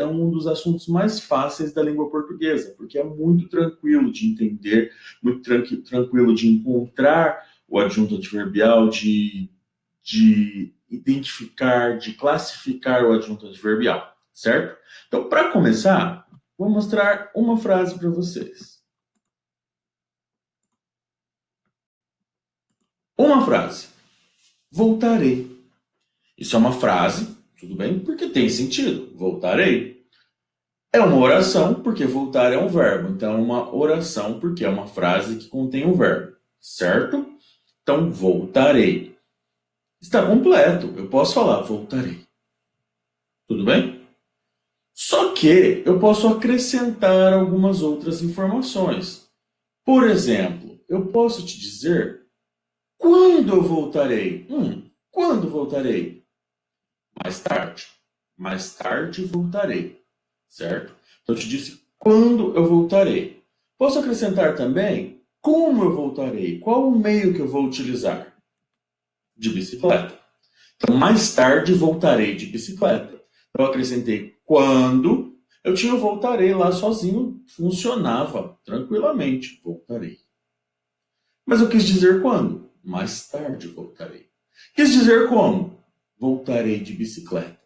um dos assuntos mais fáceis da língua portuguesa, porque é muito tranquilo de entender, muito tranquilo de encontrar o adjunto adverbial, de identificar, de classificar o adjunto adverbial, certo? Então, para começar, vou mostrar uma frase para vocês. Uma frase. Voltarei. Isso é uma frase, tudo bem? Porque tem sentido. Voltarei. É uma oração, porque voltar é um verbo. Então, é uma oração, porque é uma frase que contém um verbo. Certo? Então, voltarei. Está completo. Eu posso falar voltarei. Tudo bem? Só que eu posso acrescentar algumas outras informações. Por exemplo, eu posso te dizer quando eu voltarei. Quando voltarei? Mais tarde. Mais tarde voltarei. Certo? Então eu te disse quando eu voltarei. Posso acrescentar também como eu voltarei. Qual o meio que eu vou utilizar? De bicicleta. Então mais tarde voltarei de bicicleta. Então eu acrescentei quando. Eu tinha o voltarei lá sozinho, funcionava tranquilamente. Voltarei. Mas eu quis dizer quando? Mais tarde voltarei. Quis dizer como? Voltarei de bicicleta.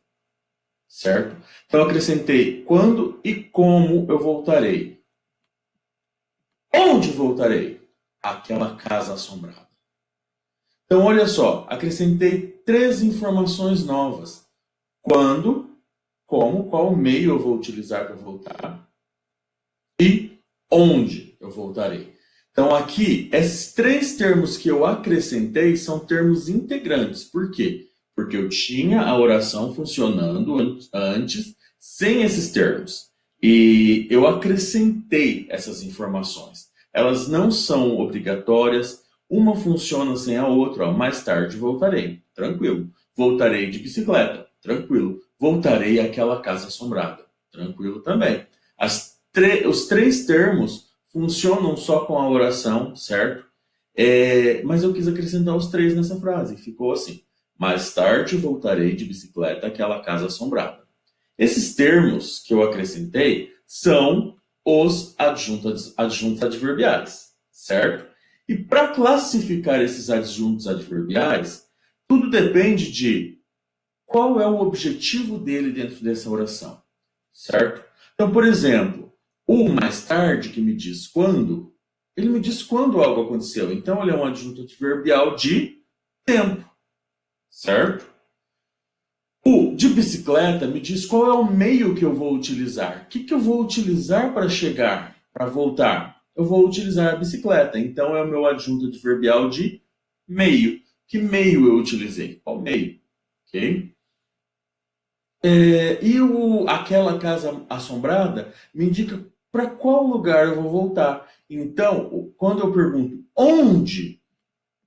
Certo? Então eu acrescentei quando e como eu voltarei. Onde voltarei? Àquela casa assombrada. Então olha só, acrescentei 3 informações novas. Quando, como, qual meio eu vou utilizar para voltar e onde eu voltarei. Então aqui, esses 3 termos que eu acrescentei são termos integrantes. Por quê? Porque eu tinha a oração funcionando antes sem esses termos. E eu acrescentei essas informações. Elas não são obrigatórias, uma funciona sem a outra. Ó. Mais tarde voltarei, tranquilo. Voltarei de bicicleta, tranquilo. Voltarei àquela casa assombrada, tranquilo também. Os 3 termos funcionam só com a oração, certo? Mas eu quis acrescentar os 3 nessa frase. Ficou assim. Mais tarde voltarei de bicicleta àquela casa assombrada. Esses termos que eu acrescentei são os adjuntos adverbiais, certo? E para classificar esses adjuntos adverbiais, tudo depende de qual é o objetivo dele dentro dessa oração, certo? Então, por exemplo, o mais tarde, que me diz quando, ele me diz quando algo aconteceu. Então, ele é um adjunto adverbial de tempo, certo? O de bicicleta me diz qual é o meio que eu vou utilizar. O que eu vou utilizar para chegar, para voltar? Eu vou utilizar a bicicleta. Então, é o meu adjunto adverbial de meio. Que meio eu utilizei? Qual meio? Ok? Aquela casa assombrada me indica para qual lugar eu vou voltar. Então, quando eu pergunto onde,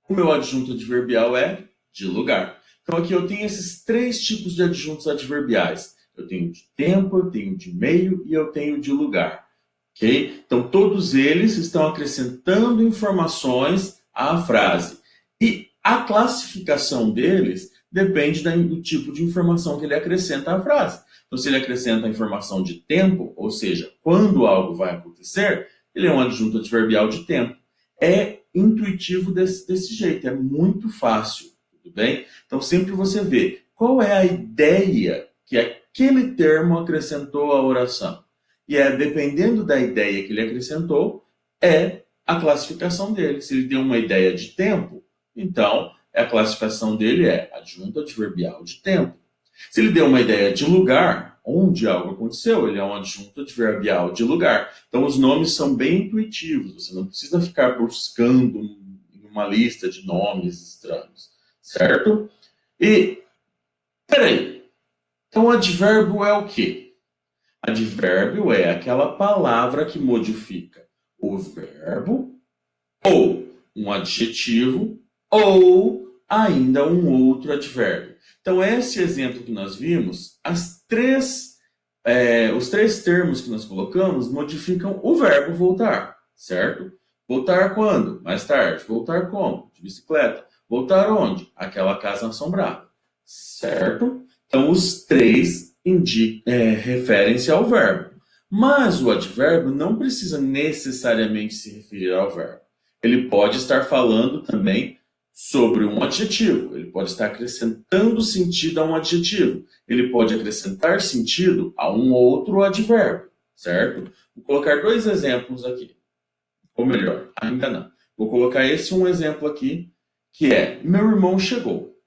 o meu adjunto adverbial é de lugar. Então, aqui eu tenho esses 3 tipos de adjuntos adverbiais. Eu tenho de tempo, eu tenho de meio e eu tenho de lugar. Ok? Então, todos eles estão acrescentando informações à frase. E a classificação deles depende do tipo de informação que ele acrescenta à frase. Então, se ele acrescenta a informação de tempo, ou seja, quando algo vai acontecer, ele é um adjunto adverbial de tempo. É intuitivo desse jeito, é muito fácil, tudo bem? Então, sempre você vê qual é a ideia que aquele termo acrescentou à oração. E dependendo da ideia que ele acrescentou, é a classificação dele. Se ele deu uma ideia de tempo, então a classificação dele é adjunto adverbial de tempo. Se ele deu uma ideia de lugar, onde algo aconteceu, ele é um adjunto adverbial de lugar. Então os nomes são bem intuitivos, você não precisa ficar buscando uma lista de nomes estranhos, certo? E, peraí, então advérbio é o quê? Advérbio é aquela palavra que modifica o verbo, ou um adjetivo, ou ainda um outro advérbio. Então, esse exemplo que nós vimos, os 3 termos que nós colocamos modificam o verbo voltar, certo? Voltar quando? Mais tarde. Voltar como? De bicicleta. Voltar onde? Aquela casa assombrada, certo? Então, os 3 referem-se ao verbo. Mas o advérbio não precisa necessariamente se referir ao verbo. Ele pode estar falando também sobre um adjetivo. Ele pode estar acrescentando sentido a um adjetivo. Ele pode acrescentar sentido a um outro advérbio, certo? Vou colocar 2 exemplos aqui. Ou melhor, ainda não. Vou colocar um exemplo aqui, que é: meu irmão chegou.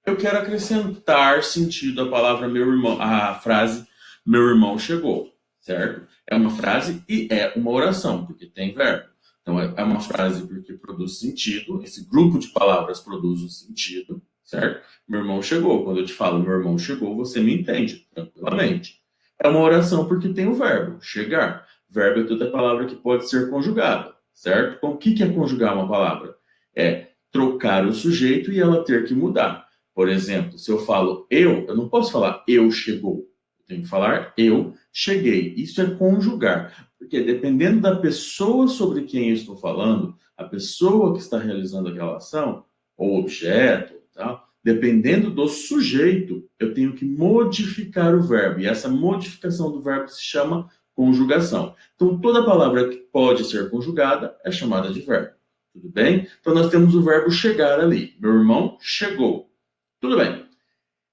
Eu quero acrescentar sentido à palavra meu irmão, à frase meu irmão chegou, certo? É uma frase e é uma oração, porque tem verbo. Então é uma frase porque produz sentido, esse grupo de palavras produz um sentido, certo? Meu irmão chegou. Quando eu te falo meu irmão chegou, você me entende tranquilamente. É uma oração porque tem o verbo, chegar. Verbo é toda palavra que pode ser conjugada, certo? Então, o que é conjugar uma palavra? É trocar o sujeito e ela ter que mudar. Por exemplo, se eu falo eu não posso falar eu chegou. Eu tenho que falar eu cheguei. Isso é conjugar. Porque dependendo da pessoa sobre quem eu estou falando, a pessoa que está realizando aquela ação, ou objeto, tal, dependendo do sujeito, eu tenho que modificar o verbo. E essa modificação do verbo se chama conjugação. Então, toda palavra que pode ser conjugada é chamada de verbo. Tudo bem? Então, nós temos o verbo chegar ali. Meu irmão chegou. Tudo bem.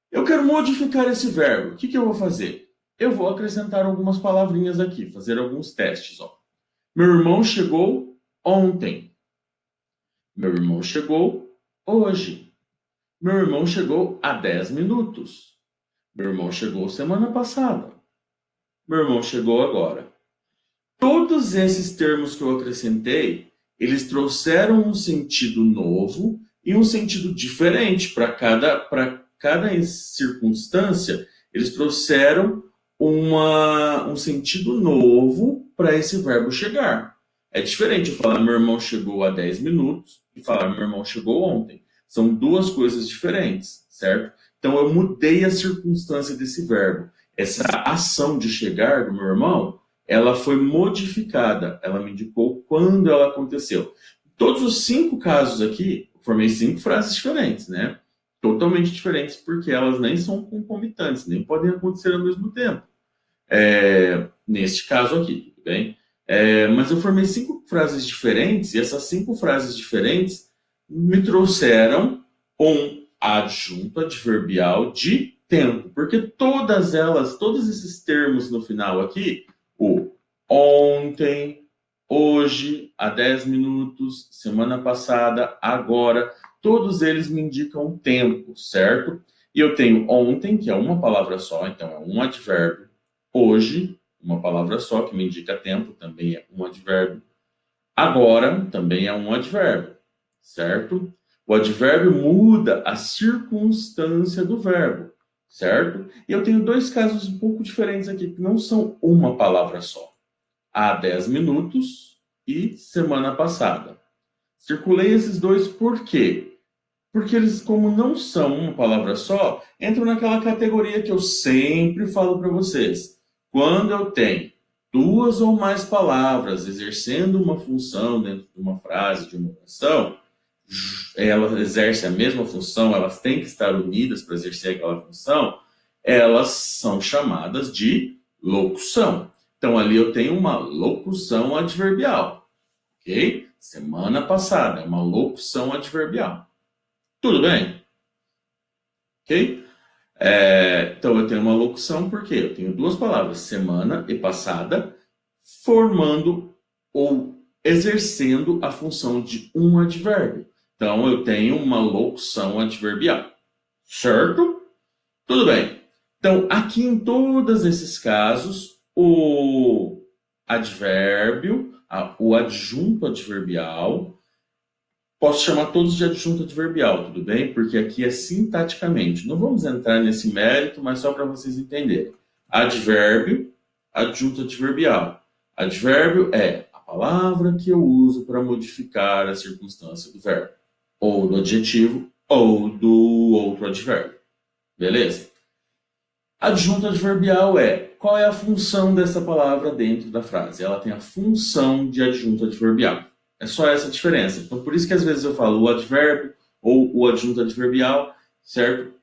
Eu quero modificar esse verbo. O que eu vou fazer? Eu vou acrescentar algumas palavrinhas aqui, fazer alguns testes. Ó. Meu irmão chegou ontem. Meu irmão chegou hoje. Meu irmão chegou há 10 minutos. Meu irmão chegou semana passada. Meu irmão chegou agora. Todos esses termos que eu acrescentei, eles trouxeram um sentido novo e um sentido diferente para cada circunstância. Eles trouxeram um sentido novo para esse verbo chegar. É diferente eu falar meu irmão chegou há 10 minutos e falar meu irmão chegou ontem. São 2 coisas diferentes, certo? Então eu mudei a circunstância desse verbo. Essa ação de chegar do meu irmão, ela foi modificada. Ela me indicou quando ela aconteceu. Todos os 5 casos aqui, eu formei 5 frases diferentes, né? Totalmente diferentes, porque elas nem são concomitantes, nem podem acontecer ao mesmo tempo. Neste caso aqui, tudo bem? Mas eu formei 5 frases diferentes, e essas 5 frases diferentes me trouxeram um adjunto adverbial de tempo, porque todas elas, todos esses termos no final aqui, o ontem, hoje, há 10 minutos, semana passada, agora, todos eles me indicam tempo, certo? E eu tenho ontem, que é uma palavra só, então é um advérbio. Hoje, uma palavra só, que me indica tempo, também é um advérbio. Agora, também é um advérbio, certo? O advérbio muda a circunstância do verbo, certo? E eu tenho 2 casos um pouco diferentes aqui, que não são uma palavra só. Há 10 minutos e semana passada. Circulei esses 2 por quê? Porque eles, como não são uma palavra só, entram naquela categoria que eu sempre falo para vocês. Quando eu tenho 2 ou mais palavras exercendo uma função dentro de uma frase, de uma oração, elas exercem a mesma função, elas têm que estar unidas para exercer aquela função, elas são chamadas de locução. Então, ali eu tenho uma locução adverbial, ok? Semana passada, é uma locução adverbial. Tudo bem? Ok? Então, eu tenho uma locução porque eu tenho 2 palavras, semana e passada, formando ou exercendo a função de um advérbio. Então, eu tenho uma locução adverbial. Certo? Tudo bem. Então, aqui em todos esses casos, o advérbio, o adjunto adverbial, posso chamar todos de adjunto adverbial, tudo bem? Porque aqui é sintaticamente. Não vamos entrar nesse mérito, mas só para vocês entenderem. Advérbio, adjunto adverbial. Advérbio é a palavra que eu uso para modificar a circunstância do verbo, ou do adjetivo, ou do outro advérbio. Beleza? Adjunto adverbial qual é a função dessa palavra dentro da frase? Ela tem a função de adjunto adverbial. É só essa a diferença. Então, por isso que às vezes eu falo o advérbio ou o adjunto adverbial, certo?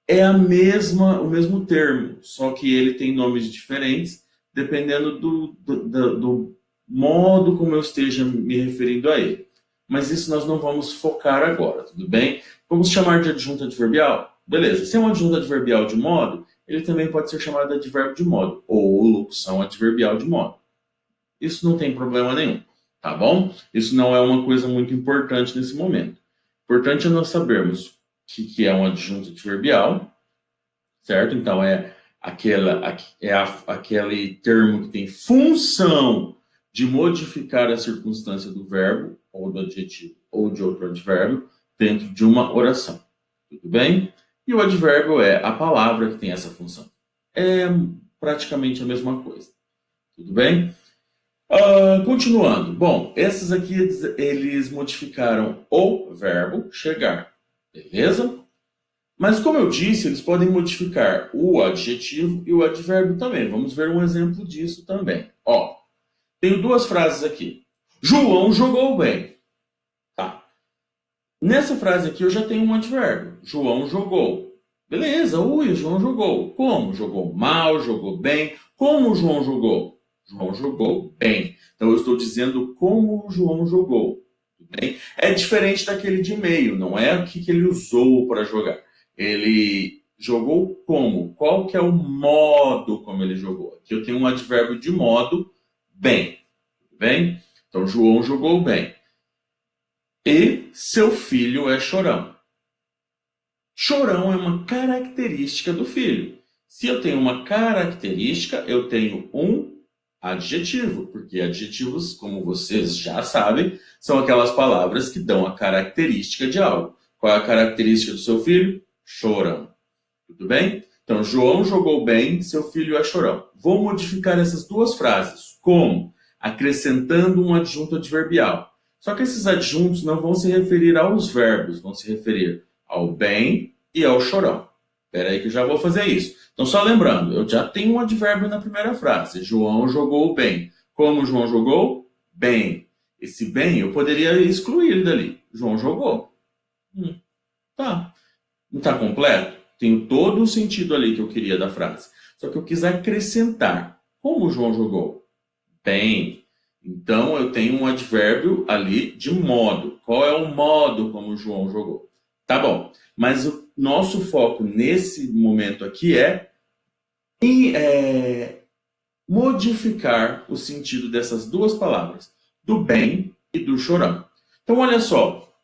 é o mesmo termo, só que ele tem nomes diferentes, dependendo do modo como eu esteja me referindo a ele. Mas isso nós não vamos focar agora, tudo bem? Vamos chamar de adjunto adverbial? Beleza. Se é um adjunto adverbial de modo, ele também pode ser chamado de advérbio de modo, ou locução adverbial de modo. Isso não tem problema nenhum, tá bom? Isso não é uma coisa muito importante nesse momento. Importante é nós sabermos o que é um adjunto adverbial, certo? Então, aquele termo que tem função de modificar a circunstância do verbo, ou do adjetivo, ou de outro advérbio, dentro de uma oração. Tudo bem? E o advérbio é a palavra que tem essa função. É praticamente a mesma coisa. Tudo bem? Continuando. Bom, esses aqui eles modificaram o verbo chegar. Beleza? Mas, como eu disse, eles podem modificar o adjetivo e o advérbio também. Vamos ver um exemplo disso também. Ó, tenho duas frases aqui. João jogou bem. Tá. Nessa frase aqui eu já tenho um advérbio. João jogou. Beleza, o João jogou. Como? Jogou mal, jogou bem. Como o João jogou? João jogou bem. Então eu estou dizendo como o João jogou. Bem? É diferente daquele de meio, não é o que ele usou para jogar. Ele jogou como? Qual que é o modo como ele jogou? Aqui eu tenho um advérbio de modo, bem. Bem? Então, João jogou bem. E seu filho é chorão. Chorão é uma característica do filho. Se eu tenho uma característica, eu tenho um adjetivo, porque adjetivos, como vocês já sabem, são aquelas palavras que dão a característica de algo. Qual é a característica do seu filho? Chorão. Tudo bem? Então, João jogou bem, seu filho é chorão. Vou modificar essas duas frases. Como? Acrescentando um adjunto adverbial. Só que esses adjuntos não vão se referir aos verbos, vão se referir ao bem e ao chorão. Espera aí que eu já vou fazer isso. Então, só lembrando, eu já tenho um advérbio na primeira frase. João jogou bem. Como João jogou? Bem. Esse bem eu poderia excluir ele dali. João jogou. Tá. Não está completo? Tem todo o sentido ali que eu queria da frase. Só que eu quis acrescentar. Como o João jogou? Bem. Então, eu tenho um advérbio ali de modo. Qual é o modo como o João jogou? Tá bom. Mas o nosso foco nesse momento aqui é modificar o sentido dessas duas palavras, do bem e do chorão. Então, olha só.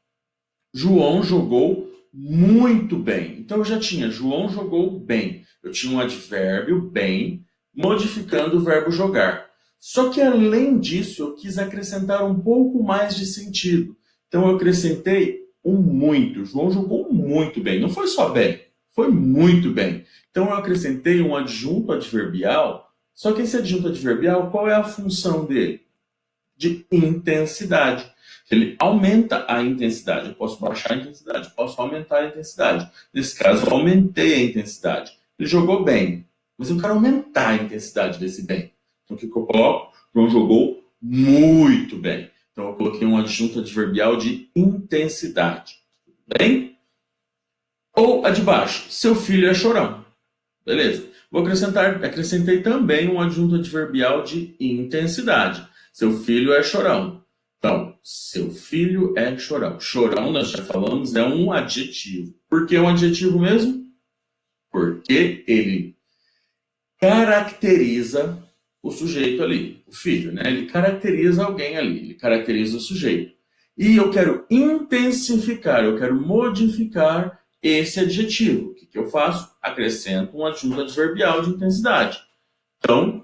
João jogou muito bem. Então, eu já tinha João jogou bem. Eu tinha um advérbio, bem, modificando o verbo jogar. Só que, além disso, eu quis acrescentar um pouco mais de sentido. Então, eu acrescentei um muito. João jogou muito bem. Não foi só bem, foi muito bem. Então, eu acrescentei um adjunto adverbial. Só que esse adjunto adverbial, qual é a função dele? De intensidade. Ele aumenta a intensidade. Eu posso baixar a intensidade, posso aumentar a intensidade. Nesse caso, eu aumentei a intensidade. Ele jogou bem, mas eu quero aumentar a intensidade desse bem. Então, o que eu coloco? João jogou muito bem. Então, eu coloquei um adjunto adverbial de intensidade. Bem? Ou a de baixo. Seu filho é chorão. Beleza. Acrescentei também um adjunto adverbial de intensidade. Seu filho é chorão. Então, seu filho é chorão. Chorão, nós já falamos, é um adjetivo. Por que um adjetivo mesmo? Porque ele caracteriza o sujeito ali, o filho, né? Ele caracteriza alguém ali, ele caracteriza o sujeito. E eu quero intensificar, eu quero modificar esse adjetivo. O que eu faço? Acrescento um adjunto adverbial de intensidade. Então,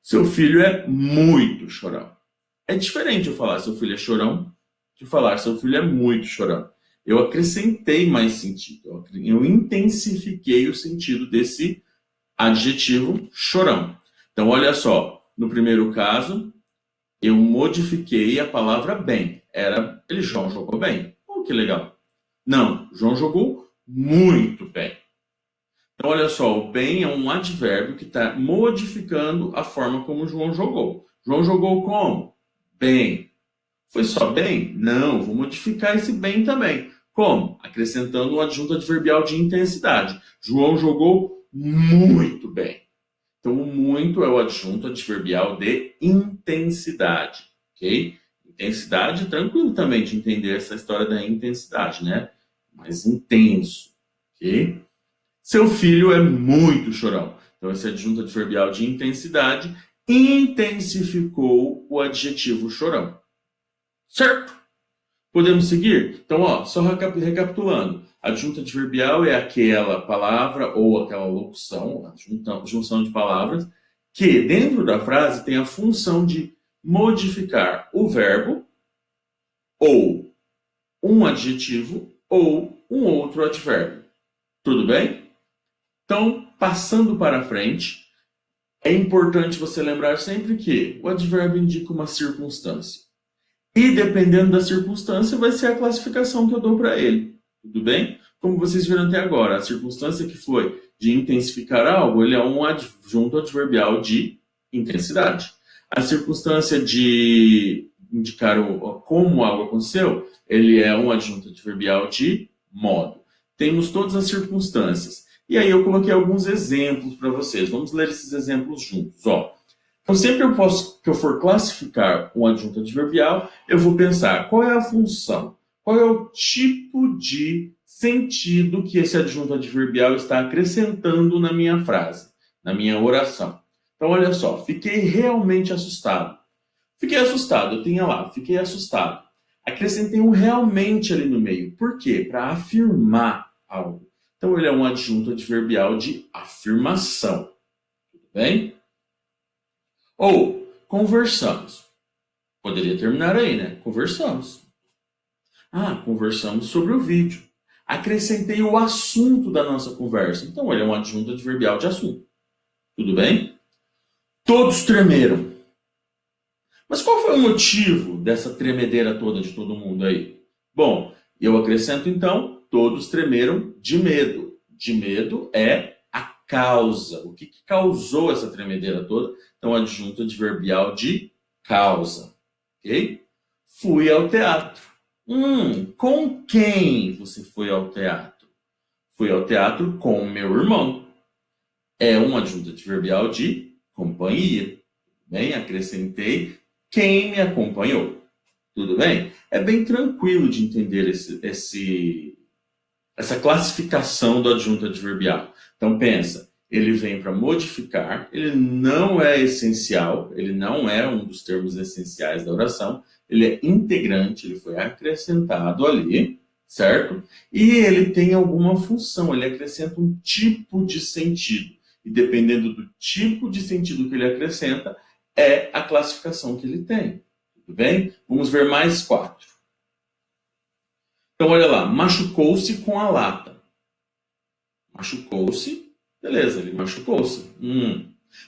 seu filho é muito chorão. É diferente eu falar seu filho é chorão de falar seu filho é muito chorão. Eu acrescentei mais sentido, eu intensifiquei o sentido desse adjetivo chorão. Então, olha só, no primeiro caso, eu modifiquei a palavra bem. João jogou bem. Oh, que legal. Não, João jogou muito bem. Então, olha só, o bem é um advérbio que está modificando a forma como o João jogou. João jogou como? Bem. Foi só bem? Não, vou modificar esse bem também. Como? Acrescentando um adjunto adverbial de intensidade. João jogou muito bem. Então, o muito é o adjunto adverbial de intensidade, ok? Intensidade, tranquilo também de entender essa história da intensidade, né? Mais intenso, ok? Seu filho é muito chorão. Então, esse adjunto adverbial de intensidade intensificou o adjetivo chorão. Certo? Podemos seguir? Então, ó, só recapitulando. Adjunto adverbial é aquela palavra ou aquela locução, a junção de palavras, que dentro da frase tem a função de modificar o verbo ou um adjetivo ou um outro advérbio. Tudo bem? Então, passando para frente, é importante você lembrar sempre que o advérbio indica uma circunstância. E dependendo da circunstância, vai ser a classificação que eu dou para ele. Tudo bem? Como vocês viram até agora, a circunstância que foi de intensificar algo, ele é um adjunto adverbial de intensidade. A circunstância de indicar como algo aconteceu, ele é um adjunto adverbial de modo. Temos todas as circunstâncias. E aí eu coloquei alguns exemplos para vocês. Vamos ler esses exemplos juntos. Ó. Então, sempre que eu for classificar um adjunto adverbial, eu vou pensar qual é a função, qual é o tipo de sentido que esse adjunto adverbial está acrescentando na minha frase, na minha oração. Então, olha só, fiquei realmente assustado. Fiquei assustado, eu tenho lá, fiquei assustado. Acrescentei um realmente ali no meio. Por quê? Para afirmar algo. Então, ele é um adjunto adverbial de afirmação. Tudo bem? Ou, conversamos. Poderia terminar aí, né? Conversamos. Ah, conversamos sobre o vídeo. Acrescentei o assunto da nossa conversa. Então, ele é um adjunto adverbial de assunto. Tudo bem? Todos tremeram. Mas qual foi o motivo dessa tremedeira toda de todo mundo aí? Bom, eu acrescento então, todos tremeram de medo. De medo é a causa. O que causou essa tremedeira toda? Então, adjunto adverbial de causa. Ok? Fui ao teatro. Com quem você foi ao teatro? Fui ao teatro com meu irmão. É um adjunto adverbial de companhia. Bem, acrescentei quem me acompanhou. Tudo bem? É bem tranquilo de entender essa classificação do adjunto adverbial. Então pensa, ele vem para modificar, ele não é essencial, ele não é um dos termos essenciais da oração, ele é integrante, ele foi acrescentado ali, certo? E ele tem alguma função, ele acrescenta um tipo de sentido. E dependendo do tipo de sentido que ele acrescenta, é a classificação que ele tem. Tudo bem? Vamos ver mais 4. Então, olha lá. Machucou-se com a lata. Machucou-se. Beleza, ele machucou-se.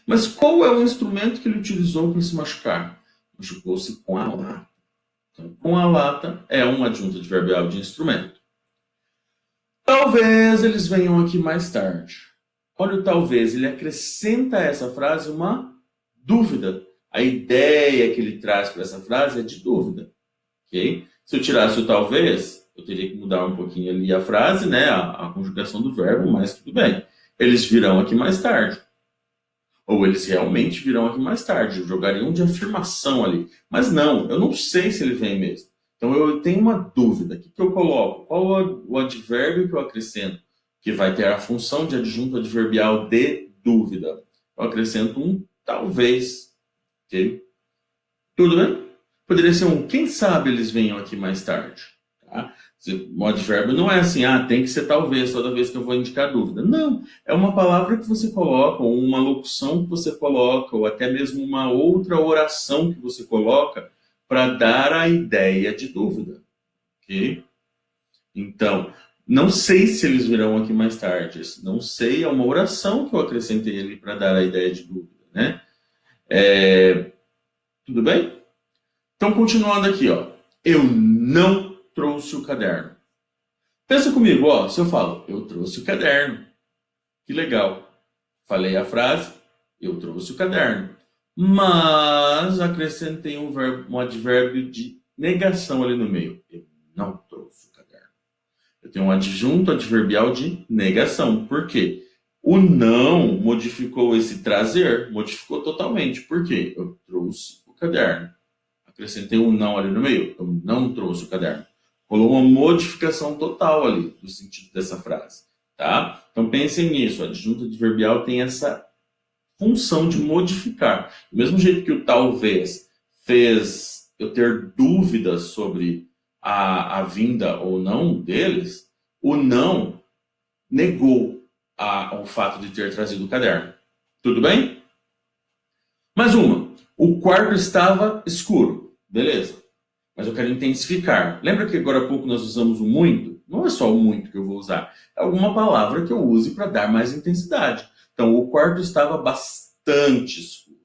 Mas qual é o instrumento que ele utilizou para se machucar? Machucou-se com a lata. Então, com a lata é um adjunto adverbial de instrumento. Talvez eles venham aqui mais tarde. Olha o talvez. Ele acrescenta a essa frase uma dúvida. A ideia que ele traz para essa frase é de dúvida. Okay? Se eu tirasse o talvez, eu teria que mudar um pouquinho ali a frase, né? A conjugação do verbo, mas tudo bem. Eles virão aqui mais tarde. Ou eles realmente virão aqui mais tarde. Jogariam de afirmação ali. Mas não, eu não sei se ele vem mesmo. Então eu tenho uma dúvida. O que eu coloco? Qual o advérbio que eu acrescento? Que vai ter a função de adjunto adverbial de dúvida. Eu acrescento um talvez. Ok? Tudo bem? Poderia ser um quem sabe eles venham aqui mais tarde. Tá? O advérbio não é assim, tem que ser talvez toda vez que eu vou indicar dúvida. Não, é uma palavra que você coloca, ou uma locução que você coloca, ou até mesmo uma outra oração que você coloca para dar a ideia de dúvida. Ok? Então, não sei se eles virão aqui mais tarde. Não sei, é uma oração que eu acrescentei ali para dar a ideia de dúvida. Né? Tudo bem? Então, continuando aqui, ó. Eu não trouxe o caderno. Pensa comigo, ó. Se eu falo, eu trouxe o caderno. Que legal. Falei a frase, eu trouxe o caderno. Mas acrescentei um advérbio de negação ali no meio. Eu não trouxe o caderno. tenho um adjunto adverbial de negação. Por quê? O não modificou esse trazer, modificou totalmente. Por quê? Eu trouxe o caderno. Acrescentei um não ali no meio. Eu não trouxe o caderno. Rolou uma modificação total ali do sentido dessa frase. Tá? Então pensem nisso. O adjunto adverbial tem essa função de modificar. Do mesmo jeito que o talvez fez eu ter dúvidas sobre a vinda ou não deles, o não negou o fato de ter trazido o caderno. Tudo bem? Mais uma. O quarto estava escuro. Beleza. Mas eu quero intensificar. Lembra que agora há pouco nós usamos o muito? Não é só o muito que eu vou usar. É alguma palavra que eu use para dar mais intensidade. Então, o quarto estava bastante escuro.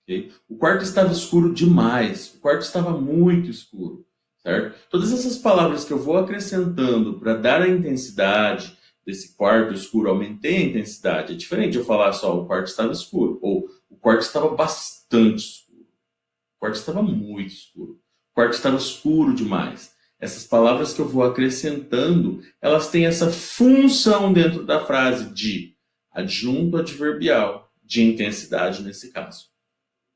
Okay? O quarto estava escuro demais. O quarto estava muito escuro. Certo? Todas essas palavras que eu vou acrescentando para dar a intensidade desse quarto escuro, aumentei a intensidade. É diferente de eu falar só o quarto estava escuro ou o quarto estava bastante escuro. O quarto estava muito escuro. O quarto estava escuro demais. Essas palavras que eu vou acrescentando, elas têm essa função dentro da frase de adjunto adverbial, de intensidade nesse caso.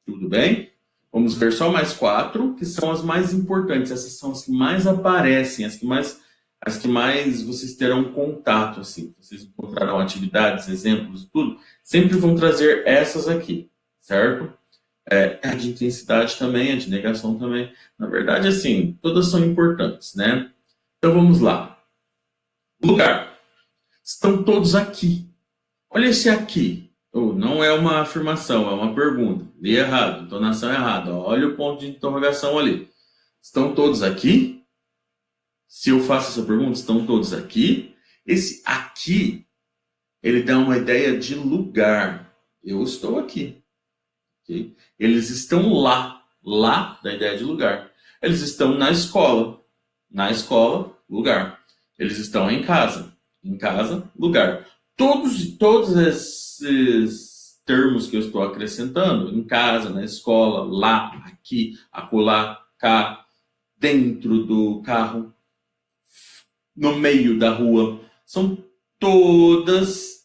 Tudo bem? Vamos ver só mais 4, que são as mais importantes. Essas são as que mais aparecem, as que mais vocês terão contato, assim. Vocês encontrarão atividades, exemplos e tudo. Sempre vão trazer essas aqui, certo? A de intensidade também, a de negação também. Na verdade, assim, todas são importantes, né? Então vamos lá. Lugar. Estão todos aqui. Olha esse aqui. Não é uma afirmação, é uma pergunta. Li errado, entonação errada. Olha o ponto de interrogação ali. Estão todos aqui? Se eu faço essa pergunta, estão todos aqui? Esse aqui, ele dá uma ideia de lugar. Eu estou aqui. Okay? Eles estão lá. Lá da ideia de lugar. Eles estão na escola. Na escola, lugar. Eles estão em casa. Em casa, lugar. Todos esses termos que eu estou acrescentando, em casa, na escola, lá, aqui, acolá, cá, dentro do carro, no meio da rua, todos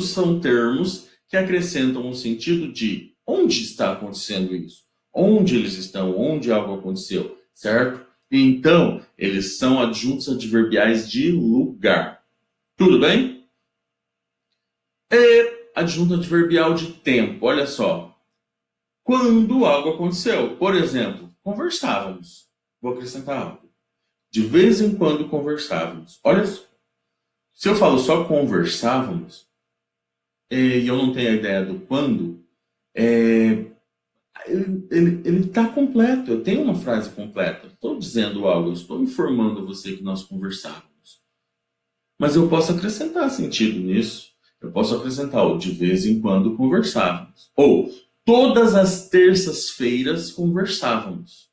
são termos que acrescentam um sentido de onde está acontecendo isso, onde eles estão, onde algo aconteceu, certo? Então, eles são adjuntos adverbiais de lugar. Tudo bem? E adjunto adverbial de tempo, olha só. Quando algo aconteceu, por exemplo, conversávamos. Vou acrescentar algo. De vez em quando conversávamos. Olha só. Se eu falo só conversávamos, e eu não tenho a ideia do quando, ele está completo. Eu tenho uma frase completa. Estou dizendo algo, eu estou informando você que nós conversávamos. Mas eu posso acrescentar sentido nisso. Eu posso acrescentar o de vez em quando conversávamos. Ou todas as terças-feiras conversávamos.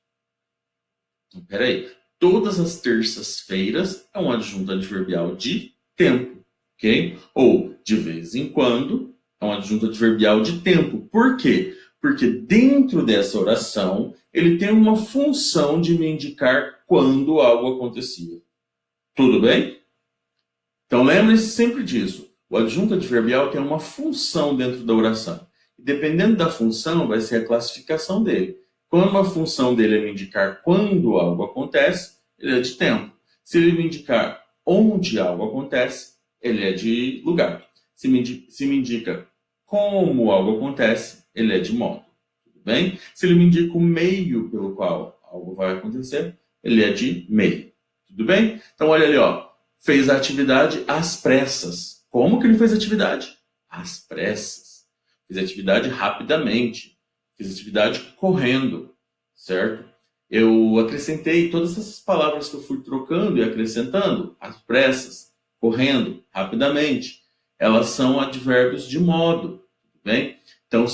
Então, peraí. Todas as terças-feiras é um adjunto adverbial de tempo. Ok? Ou de vez em quando é um adjunto adverbial de tempo. Por quê? Porque dentro dessa oração ele tem uma função de me indicar quando algo acontecia. Tudo bem? Então lembre-se sempre disso. O adjunto adverbial tem uma função dentro da oração. E dependendo da função, vai ser a classificação dele. Quando a função dele é me indicar quando algo acontece, ele é de tempo. Se ele me indicar onde algo acontece, ele é de lugar. Se me indica como algo acontece, ele é de modo. Tudo bem? Se ele me indica o meio pelo qual algo vai acontecer, ele é de meio. Tudo bem? Então olha ali, ó. Fez a atividade às pressas. Como que ele fez a atividade? Às pressas. Fez a atividade rapidamente. Fez a atividade correndo, certo? Eu acrescentei todas essas palavras que eu fui trocando e acrescentando, às pressas, correndo, rapidamente. Elas são advérbios de modo, tudo bem? Então,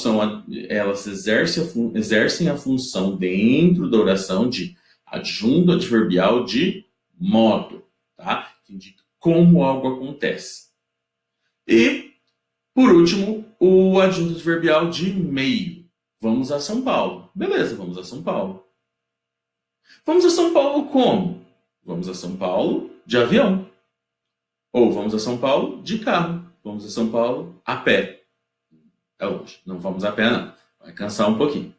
elas exercem a função dentro da oração de adjunto adverbial de modo, tá? Que indica como algo acontece. E, por último, o adjunto adverbial de meio. Vamos a São Paulo. Beleza, vamos a São Paulo. Vamos a São Paulo como? Vamos a São Paulo de avião. Ou vamos a São Paulo de carro. Vamos a São Paulo a pé. É longe. Não vamos a pé, não. Vai cansar um pouquinho.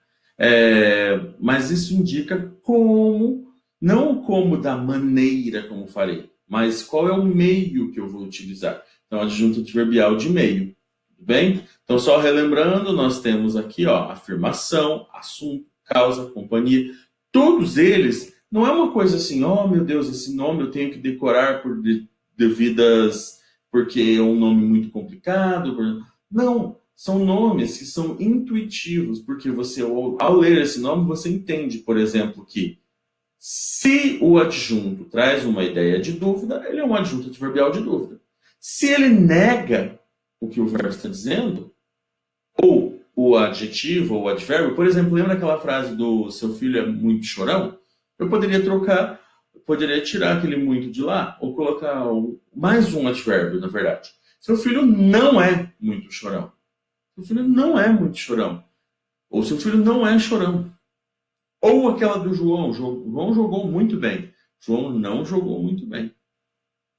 Mas isso indica como, não como da maneira como farei, mas qual é o meio que eu vou utilizar. Então, adjunto adverbial de meio. Tudo bem? Então, só relembrando, nós temos aqui, ó, afirmação, assunto, causa, companhia. Todos eles, não é uma coisa assim, oh meu Deus, esse nome eu tenho que decorar por devidas, porque é um nome muito complicado. Não, são nomes que são intuitivos, porque você, ao ler esse nome, você entende, por exemplo, que se o adjunto traz uma ideia de dúvida, ele é um adjunto adverbial de dúvida. Se ele nega o que o verbo está dizendo, ou o adjetivo ou o advérbio, por exemplo, lembra aquela frase do seu filho é muito chorão? Eu poderia trocar, poderia tirar aquele muito de lá, ou colocar mais um advérbio, na verdade. Seu filho não é muito chorão. Seu filho não é muito chorão. Ou seu filho não é chorão. Ou aquela do João. João jogou muito bem. João não jogou muito bem.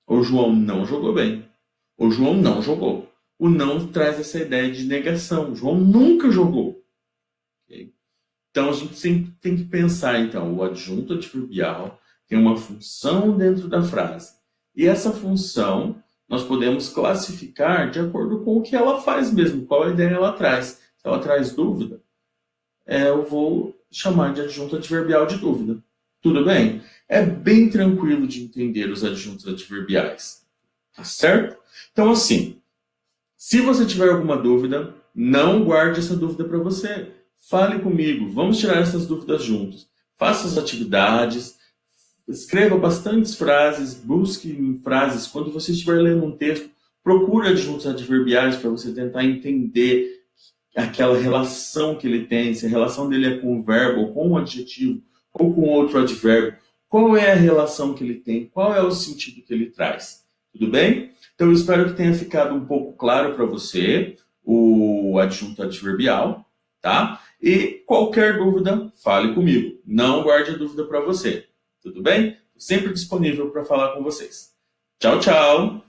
Ou João não jogou bem. Ou João não jogou. O não traz essa ideia de negação. João nunca jogou. Okay? Então a gente sempre tem que pensar, então, o adjunto adverbial tem uma função dentro da frase. E essa função nós podemos classificar de acordo com o que ela faz mesmo, qual ideia ela traz. Se ela traz dúvida, eu vou chamar de adjunto adverbial de dúvida. Tudo bem? É bem tranquilo de entender os adjuntos adverbiais. Tá certo? Então, assim, se você tiver alguma dúvida, não guarde essa dúvida para você. Fale comigo, vamos tirar essas dúvidas juntos. Faça as atividades, escreva bastantes frases, busque frases. Quando você estiver lendo um texto, procure adjuntos adverbiais para você tentar entender aquela relação que ele tem, se a relação dele é com o verbo, ou com um adjetivo, ou com outro advérbio. Qual é a relação que ele tem? Qual é o sentido que ele traz? Tudo bem? Então, eu espero que tenha ficado um pouco claro para você o adjunto adverbial, tá? E qualquer dúvida, fale comigo. Não guarde a dúvida para você. Tudo bem? Estou sempre disponível para falar com vocês. Tchau, tchau!